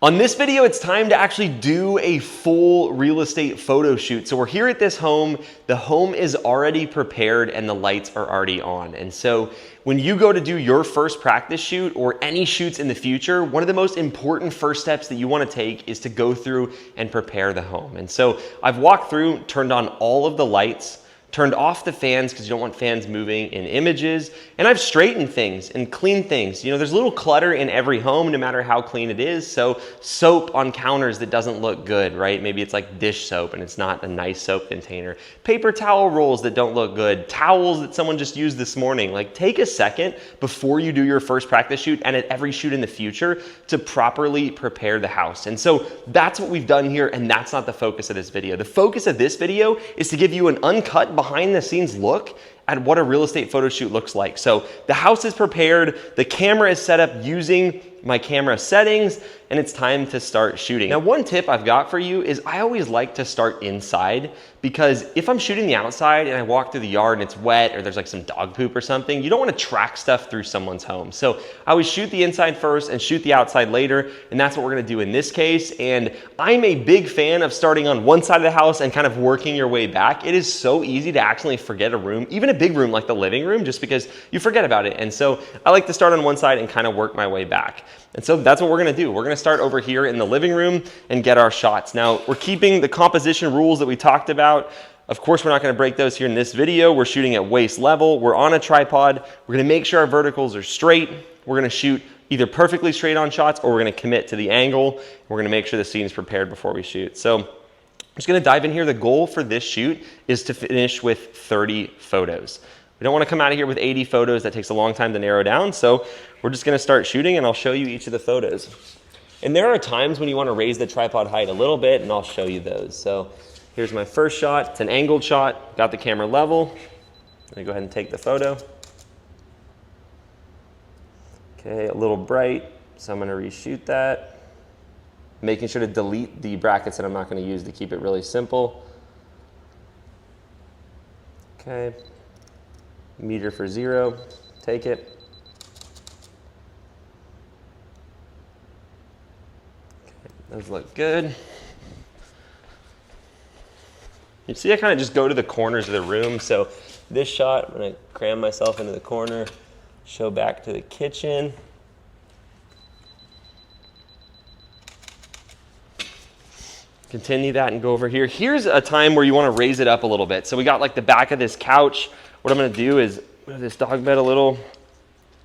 On this video, it's time to actually do a full real estate photo shoot. So we're here at this home. The home is already prepared and the lights are already on. And so when you go to do your first practice shoot or any shoots in the future, one of the most important first steps that you want to take is to go through and prepare the home. And so I've walked through, turned on all of the lights, turned off the fans because you don't want fans moving in images, and I've straightened things and cleaned things. You know, there's a little clutter in every home no matter how clean it is, so soap on counters that doesn't look good, right? Maybe it's like dish soap and it's not a nice soap container. Paper towel rolls that don't look good, towels that someone just used this morning. Like, take a second before you do your first practice shoot and at every shoot in the future to properly prepare the house. And so that's what we've done here, and that's not the focus of this video. The focus of this video is to give you an uncut behind the scenes look at what a real estate photo shoot looks like. So the house is prepared, the camera is set up using my camera settings, and it's time to start shooting. Now, one tip I've got for you is I always like to start inside, because if I'm shooting the outside and I walk through the yard and it's wet or there's like some dog poop or something, you don't want to track stuff through someone's home. So I always shoot the inside first and shoot the outside later, and that's what we're gonna do in this case. And I'm a big fan of starting on one side of the house and kind of working your way back. It is so easy to actually forget a room, even a big room like the living room, just because you forget about it. And so I like to start on one side and kind of work my way back. And so that's what we're gonna do. We're gonna start over here in the living room and get our shots. Now, we're keeping the composition rules that we talked about. Of course, we're not gonna break those here in this video. We're shooting at waist level. We're on a tripod. We're gonna make sure our verticals are straight. We're gonna shoot either perfectly straight on shots, or we're gonna commit to the angle. We're gonna make sure the scene is prepared before we shoot. So I'm just gonna dive in here. The goal for this shoot is to finish with 30 photos. We don't want to come out of here with 80 photos. That takes a long time to narrow down. So we're just going to start shooting, and I'll show you each of the photos. And there are times when you want to raise the tripod height a little bit, and I'll show you those. So here's my first shot. It's an angled shot. Got the camera level. I'm going to go ahead and take the photo. Okay, a little bright, so I'm going to reshoot that. Making sure to delete the brackets that I'm not going to use to keep it really simple. Okay. Meter for 0, take it. Okay, those look good. You see I kind of just go to the corners of the room. So this shot, I'm gonna cram myself into the corner, show back to the kitchen. Continue that and go over here. Here's a time where you want to raise it up a little bit. So we got like the back of this couch. What I'm going to do is move this dog bed a little,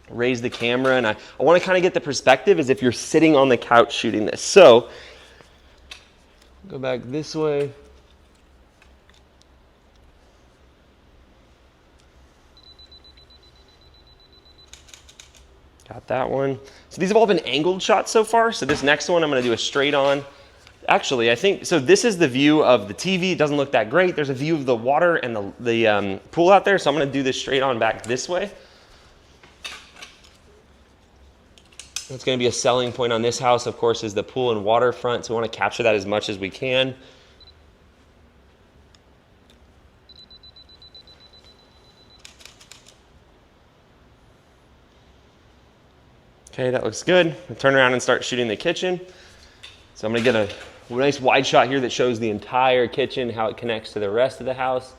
raise the camera, and I want to kind of get the perspective as if you're sitting on the couch shooting this. So go back this way. Got that one. So these have all been angled shots so far. So this next one I'm going to do a straight on. Actually, I think, so this is the view of the TV. It doesn't look that great. There's a view of the water and the pool out there, so I'm gonna do this straight on back this way. That's gonna be a selling point on this house, of course, is the pool and waterfront, so we wanna capture that as much as we can. Okay, that looks good. I'll turn around and start shooting the kitchen. So I'm gonna get a nice wide shot here that shows the entire kitchen, how it connects to the rest of the house.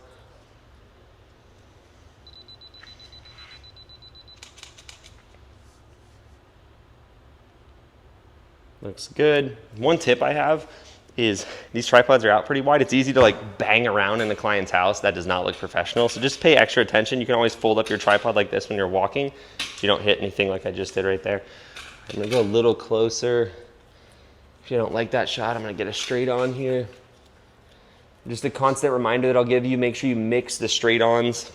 Looks good. One tip I have is these tripods are out pretty wide. It's easy to like bang around in the client's house. That does not look professional. So just pay extra attention. You can always fold up your tripod like this when you're walking, so you don't hit anything like I just did right there. I'm gonna go a little closer. If you don't like that shot, I'm gonna get a straight on here. Just a constant reminder that I'll give you, make sure you mix the straight ons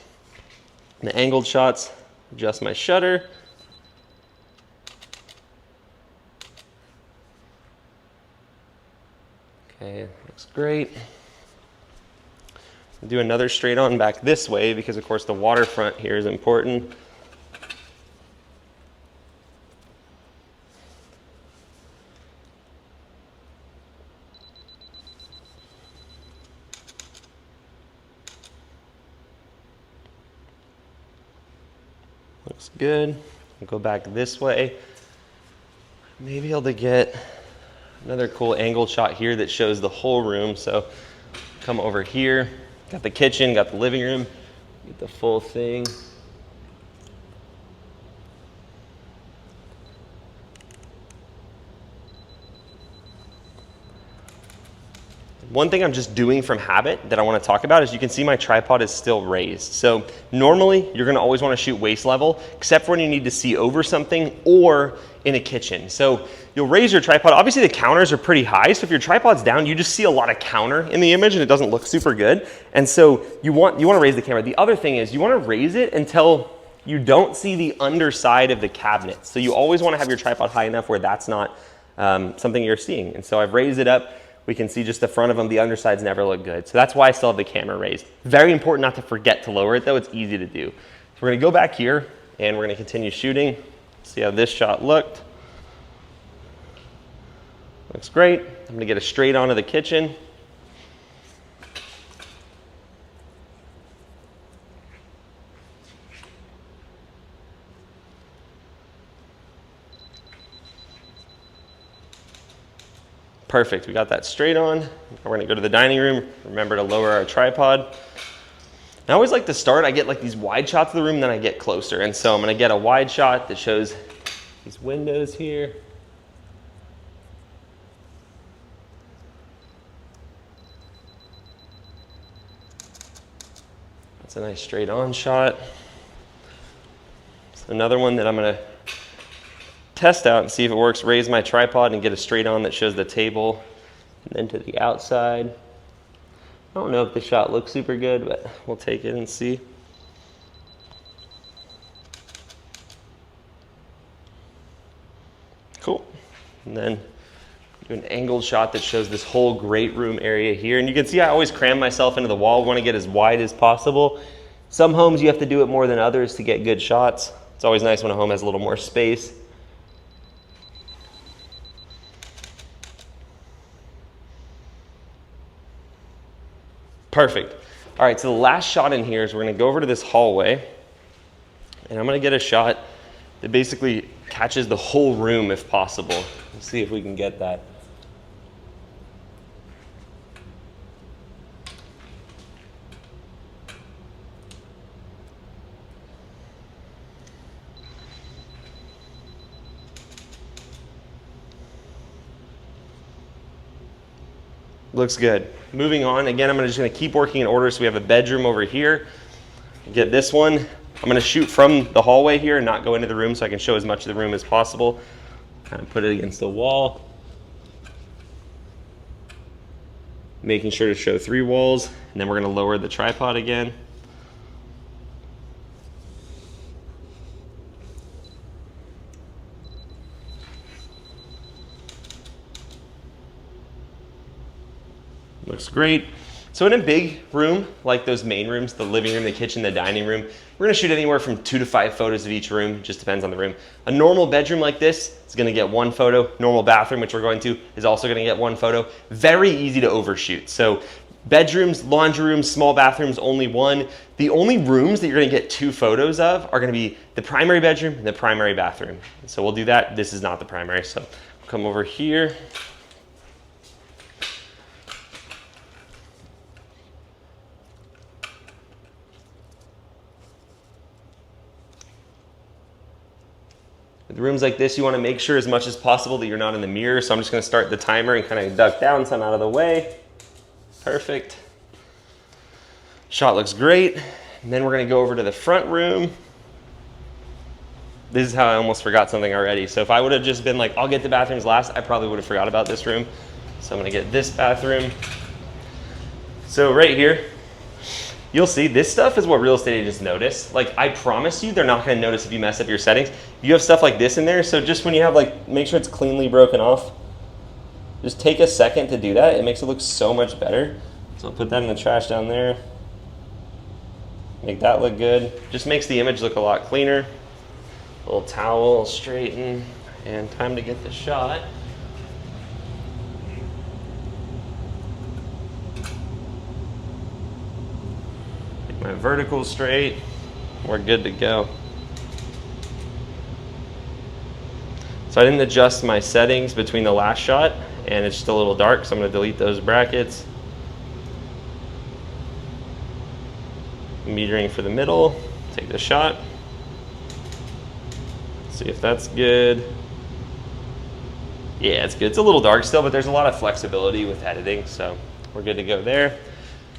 and the angled shots. Adjust my shutter. Okay, looks great. Do another straight on back this way because of course the waterfront here is important. Looks good. I'll go back this way. Maybe able to get Another cool angled shot here that shows the whole room. So come over here, got the kitchen, got the living room, get the full thing. One thing I'm just doing from habit that I want to talk about is you can see my tripod is still raised. So normally you're going to always want to shoot waist level, except for when you need to see over something or in a kitchen. So you'll raise your tripod. Obviously the counters are pretty high, so if your tripod's down, you just see a lot of counter in the image and it doesn't look super good. And so you want to raise the camera. The other thing is you want to raise it until you don't see the underside of the cabinet. So you always want to have your tripod high enough where that's not something you're seeing. And so I've raised it up. We can see just the front of them. The undersides never look good. So that's why I still have the camera raised. Very important not to forget to lower it though. It's easy to do. So we're gonna go back here and we're gonna continue shooting. See how this shot looked. Looks great. I'm gonna get it straight onto the kitchen. Perfect, we got that straight on. We're gonna go to the dining room. Remember to lower our tripod. I always like to start, I get like these wide shots of the room, then I get closer. And so I'm gonna get a wide shot that shows these windows here. That's a nice straight on shot. So another one that I'm gonna test out and see if it works. Raise my tripod and get a straight on that shows the table and then to the outside. I don't know if the shot looks super good, but we'll take it and see. Cool. And then do an angled shot that shows this whole great room area here. And you can see I always cram myself into the wall. I want to get as wide as possible. Some homes you have to do it more than others to get good shots. It's always nice when a home has a little more space. Perfect. All right, so the last shot in here is we're gonna go over to this hallway and I'm gonna get a shot that basically catches the whole room if possible. Let's see if we can get that. Looks good. Moving on, again, I'm just gonna keep working in order. So we have a bedroom over here. Get this one. I'm gonna shoot from the hallway here and not go into the room so I can show as much of the room as possible. Kind of put it against the wall. Making sure to show 3 walls, and then we're gonna lower the tripod again. Looks great. So in a big room, like those main rooms, the living room, the kitchen, the dining room, we're gonna shoot anywhere from 2 to 5 photos of each room. It just depends on the room. A normal bedroom like this is gonna get 1 photo. Normal bathroom, which we're going to, is also gonna get 1 photo. Very easy to overshoot. So bedrooms, laundry rooms, small bathrooms, only 1. The only rooms that you're gonna get 2 photos of are gonna be the primary bedroom and the primary bathroom. So we'll do that. This is not the primary, so we'll come over here. With rooms like this, you want to make sure as much as possible that you're not in the mirror. So I'm just going to start the timer and kind of duck down so I'm out of the way. Perfect. Shot looks great. And then we're going to go over to the front room. This is how I almost forgot something already. So if I would have just been like, I'll get the bathrooms last, I probably would have forgot about this room. So I'm going to get this bathroom. So right here, you'll see this stuff is what real estate agents notice. Like, I promise you, they're not gonna notice if you mess up your settings. You have stuff like this in there, so just when you have like, make sure it's cleanly broken off. Just take a second to do that. It makes it look so much better. So I'll put that in the trash down there. Make that look good. Just makes the image look a lot cleaner. A little towel, straighten, and time to get the shot. My vertical straight, we're good to go. So I didn't adjust my settings between the last shot and it's just a little dark, so I'm gonna delete those brackets. Metering for the middle, take the shot. See if that's good. Yeah, it's good. It's a little dark still, but there's a lot of flexibility with editing, so we're good to go there.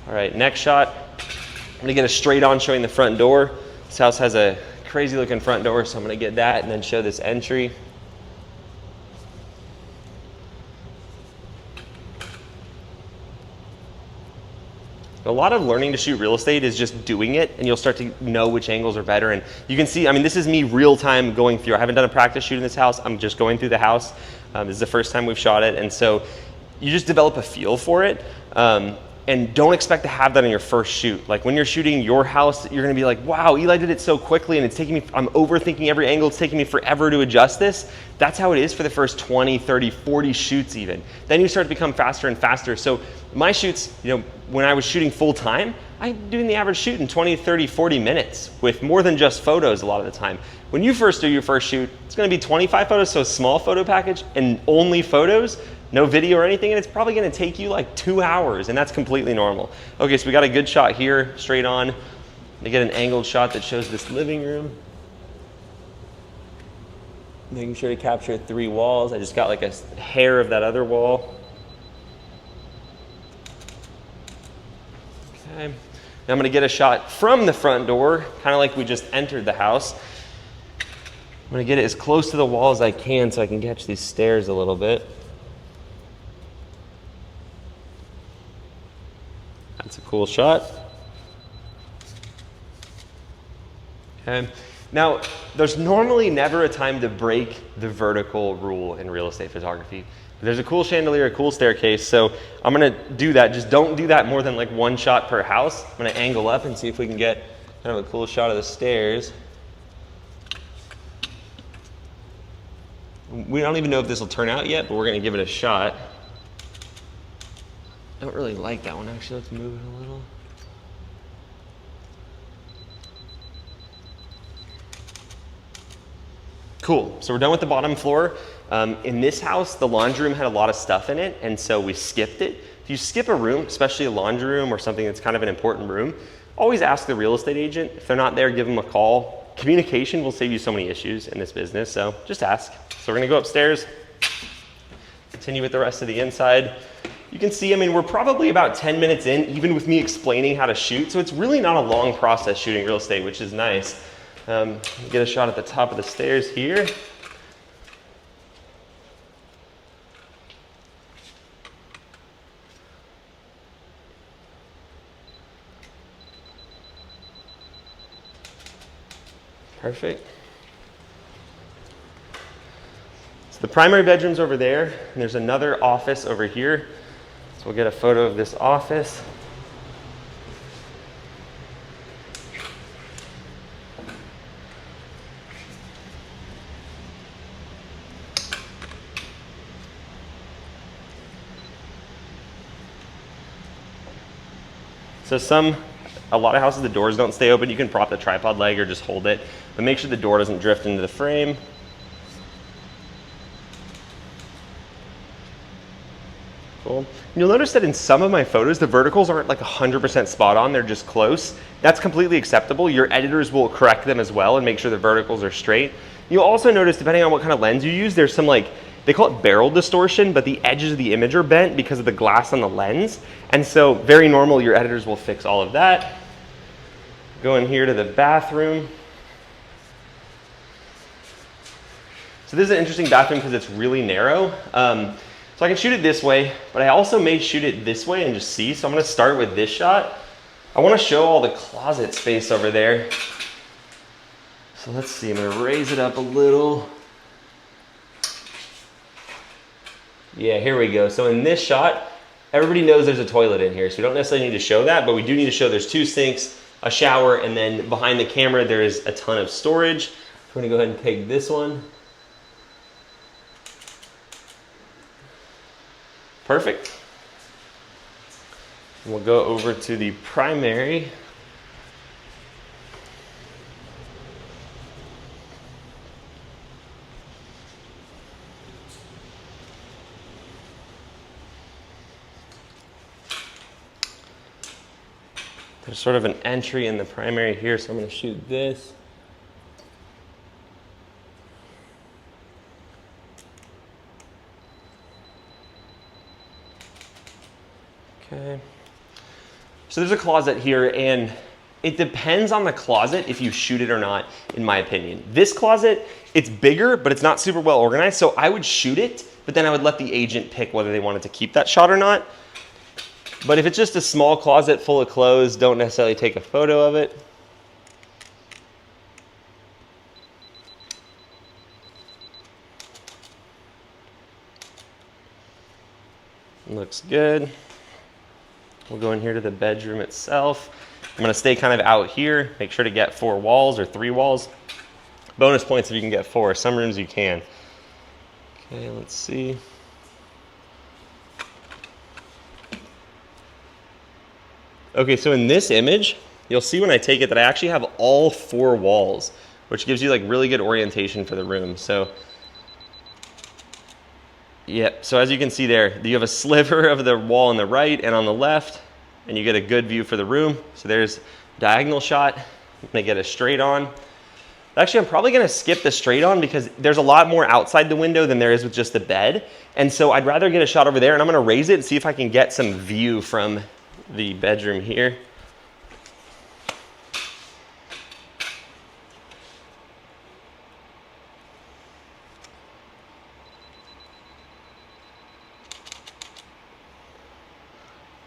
All right, next shot. I'm gonna get a straight on showing the front door. This house has a crazy looking front door, so I'm gonna get that and then show this entry. A lot of learning to shoot real estate is just doing it, and you'll start to know which angles are better. And you can see, I mean, this is me real time going through. I haven't done a practice shoot in this house. I'm just going through the house. This is the first time we've shot it. And so you just develop a feel for it. And don't expect to have that on your first shoot. Like when you're shooting your house, you're gonna be like, wow, Eli did it so quickly and it's taking me, I'm overthinking every angle. It's taking me forever to adjust this. That's how it is for the first 20, 30, 40 shoots even. Then you start to become faster and faster. So my shoots, you know, when I was shooting full time, I'm doing the average shoot in 20, 30, 40 minutes with more than just photos a lot of the time. When you first do your first shoot, it's gonna be 25 photos, so a small photo package and only photos, no video or anything, and it's probably gonna take you like 2 hours, and that's completely normal. Okay, so we got a good shot here, straight on. To get an angled shot that shows this living room. Making sure to capture 3 walls. I just got like a hair of that other wall. Okay. Now I'm gonna get a shot from the front door, kind of like we just entered the house. I'm gonna get it as close to the wall as I can so I can catch these stairs a little bit. That's a cool shot. Okay. Now, there's normally never a time to break the vertical rule in real estate photography. There's a cool chandelier, a cool staircase, so I'm gonna do that. Just don't do that more than like 1 shot per house. I'm gonna angle up and see if we can get kind of a cool shot of the stairs. We don't even know if this will turn out yet, but we're gonna give it a shot. I don't really like that one actually. Let's move it a little. Cool, so we're done with the bottom floor. In this house, the laundry room had a lot of stuff in it, and so we skipped it. If you skip a room, especially a laundry room or something that's kind of an important room, always ask the real estate agent. If they're not there, give them a call. Communication will save you so many issues in this business, so just ask. So we're gonna go upstairs, continue with the rest of the inside. You can see, I mean, we're probably about 10 minutes in, even with me explaining how to shoot, so it's really not a long process shooting real estate, which is nice. Get a shot at the top of the stairs here. Perfect. So the primary bedroom's over there, and there's another office over here. So we'll get a photo of this office. So a lot of houses, the doors don't stay open. You can prop the tripod leg or just hold it, but make sure the door doesn't drift into the frame. Cool. And you'll notice that in some of my photos, the verticals aren't like 100% spot on, they're just close. That's completely acceptable. Your editors will correct them as well and make sure the verticals are straight. You'll also notice, depending on what kind of lens you use, there's some like, they call it barrel distortion, but the edges of the image are bent because of the glass on the lens. And so very normal, your editors will fix all of that. Go in here to the bathroom. So this is an interesting bathroom because it's really narrow. So I can shoot it this way, but I also may shoot it this way and just see. So I'm gonna start with this shot. I wanna show all the closet space over there. So let's see, I'm gonna raise it up a little. Yeah, here we go. So in this shot, everybody knows there's a toilet in here, so we don't necessarily need to show that, but we do need to show there's 2 sinks, a shower, and then behind the camera there is a ton of storage. I'm gonna go ahead and take this one. Perfect. We'll go over to the primary. There's sort of an entry in the primary here, so I'm going to shoot this. Okay. So there's a closet here, and it depends on the closet if you shoot it or not, in my opinion. This closet, it's bigger, but it's not super well organized, so I would shoot it, but then I would let the agent pick whether they wanted to keep that shot or not. But if it's just a small closet full of clothes, don't necessarily take a photo of it. Looks good. We'll go in here to the bedroom itself. I'm gonna stay kind of out here. Make sure to get 4 walls or 3 walls. Bonus points if you can get 4. Some rooms you can. Okay, let's see. Okay, so in this image, you'll see when I take it that I actually have all 4 walls, which gives you like really good orientation for the room. So, yep, so as you can see there, you have a sliver of the wall on the right and on the left, and you get a good view for the room. So there's a diagonal shot. I'm gonna get a straight on. Actually, I'm probably gonna skip the straight on because there's a lot more outside the window than there is with just the bed. And so I'd rather get a shot over there, and I'm gonna raise it and see if I can get some view from the bedroom here.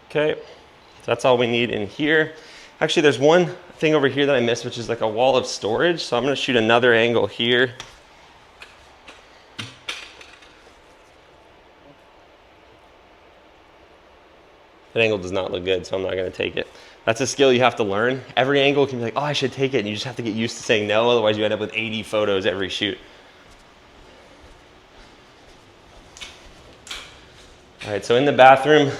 Okay, so that's all we need in here. Actually, there's one thing over here that I missed, which is like a wall of storage. So I'm gonna shoot another angle here. That angle does not look good, so I'm not gonna take it. That's a skill you have to learn. Every angle can be like, oh, I should take it, and you just have to get used to saying no, otherwise you end up with 80 photos every shoot. All right, so in the bathroom,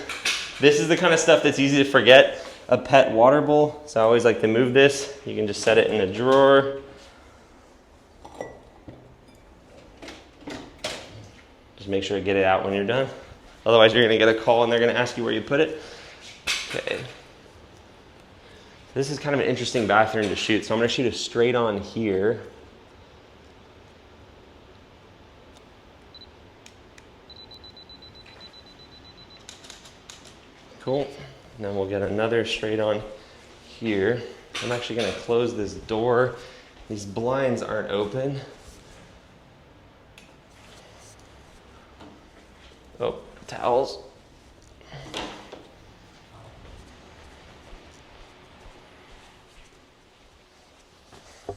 this is the kind of stuff that's easy to forget. A pet water bowl, so I always like to move this. You can just set it in a drawer. Just make sure to get it out when you're done. Otherwise you're gonna get a call and they're gonna ask you where you put it. Okay. This is kind of an interesting bathroom to shoot, so I'm gonna shoot a straight on here. Cool. And then we'll get another straight on here. I'm actually gonna close this door. These blinds aren't open. Oh, towels. You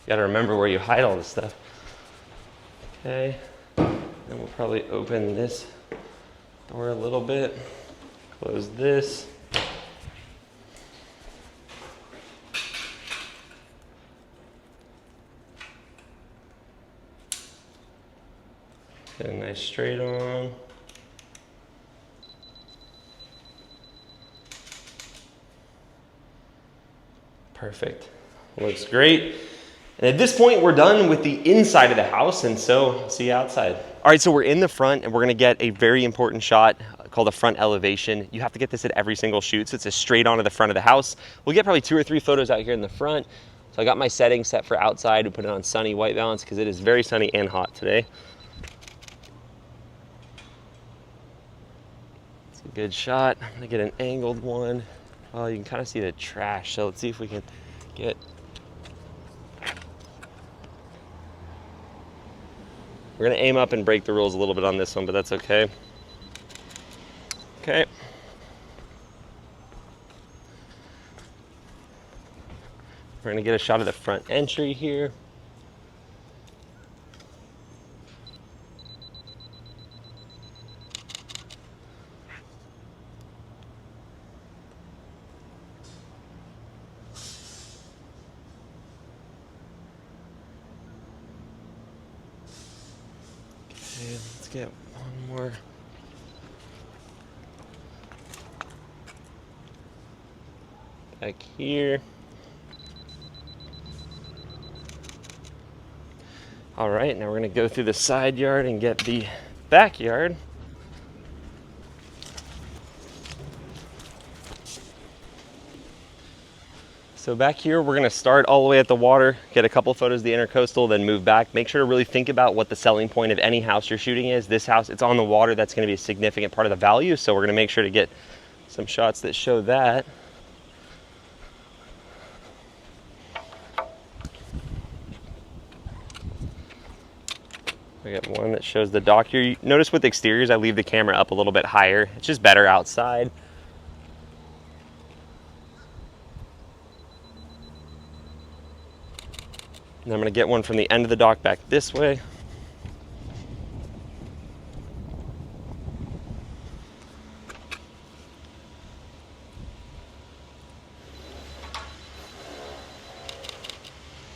gotta remember where you hide all this stuff. Okay, then we'll probably open this door a little bit. Close this. Get a nice straight on. Perfect. Looks great. And at this point, we're done with the inside of the house, and so see you outside. All right, so we're in the front, and we're gonna get a very important shot called a front elevation. You have to get this at every single shoot, so it's a straight on to the front of the house. We'll get probably 2 or 3 photos out here in the front. So I got my settings set for outside. We put it on sunny white balance because it is very sunny and hot today. It's a good shot. I'm gonna get an angled one. Oh, you can kind of see the trash, so let's see if we can get... We're gonna aim up and break the rules a little bit on this one, but that's okay. Okay. We're gonna get a shot of the front entry here. Okay, let's get one more. Back here. All right, now we're gonna go through the side yard and get the backyard. So back here, we're gonna start all the way at the water, get a couple photos of the intercoastal, then move back. Make sure to really think about what the selling point of any house you're shooting is. This house, it's on the water, that's gonna be a significant part of the value, so we're gonna make sure to get some shots that show that. I got one that shows the dock here. You notice with exteriors, I leave the camera up a little bit higher. It's just better outside. And I'm gonna get one from the end of the dock back this way.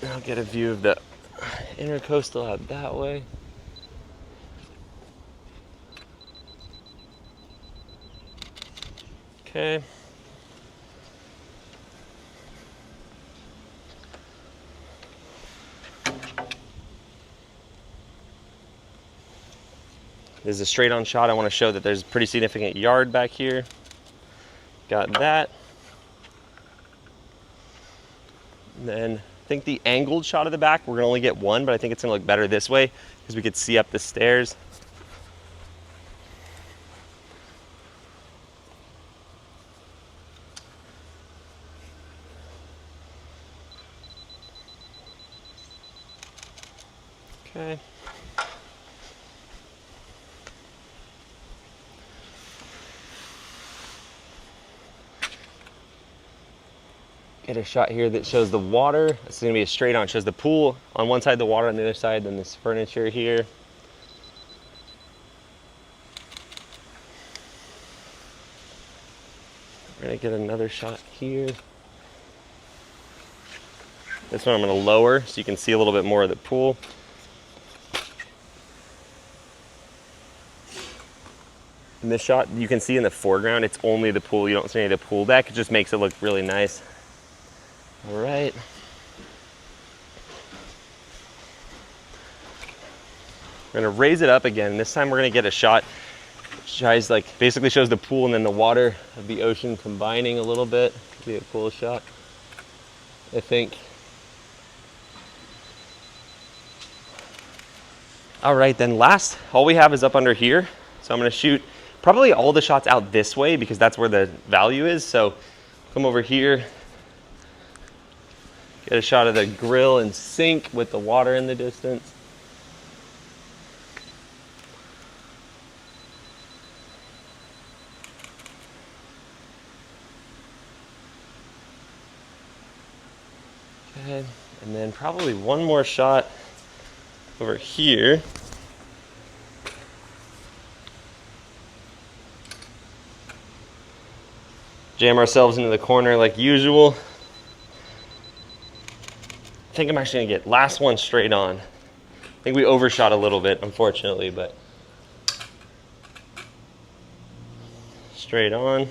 I'll get a view of the intercoastal out that way. Okay. This is a straight on shot. I want to show that there's a pretty significant yard back here. Got that. And then I think the angled shot of the back, we're gonna only get one, but I think it's gonna look better this way because we could see up the stairs. Okay. Get a shot here that shows the water. It's gonna be a straight on, it shows the pool on one side, the water on the other side, then this furniture here. We're gonna get another shot here. This one I'm gonna lower so you can see a little bit more of the pool. In this shot, you can see in the foreground, it's only the pool. You don't see any of the pool deck. It just makes it look really nice. All right. We're gonna raise it up again. This time we're gonna get a shot which like basically shows the pool and then the water of the ocean combining a little bit. Be a cool shot, I think. All right, then last, all we have is up under here. So I'm gonna shoot probably all the shots out this way because that's where the value is. So come over here, get a shot of the grill and sink with the water in the distance. Okay, and then probably one more shot over here. Jam ourselves into the corner like usual. I think I'm actually gonna get last one straight on. I think we overshot a little bit, unfortunately, but straight on.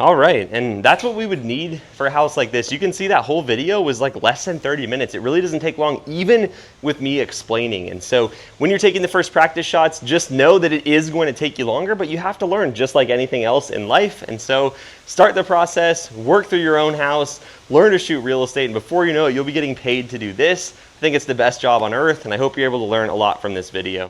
All right, and that's what we would need for a house like this. You can see that whole video was like less than 30 minutes. It really doesn't take long, even with me explaining. And so when you're taking the first practice shots, just know that it is going to take you longer, but you have to learn just like anything else in life. And so start the process, work through your own house, learn to shoot real estate, and before you know it, you'll be getting paid to do this. I think it's the best job on earth, and I hope you're able to learn a lot from this video.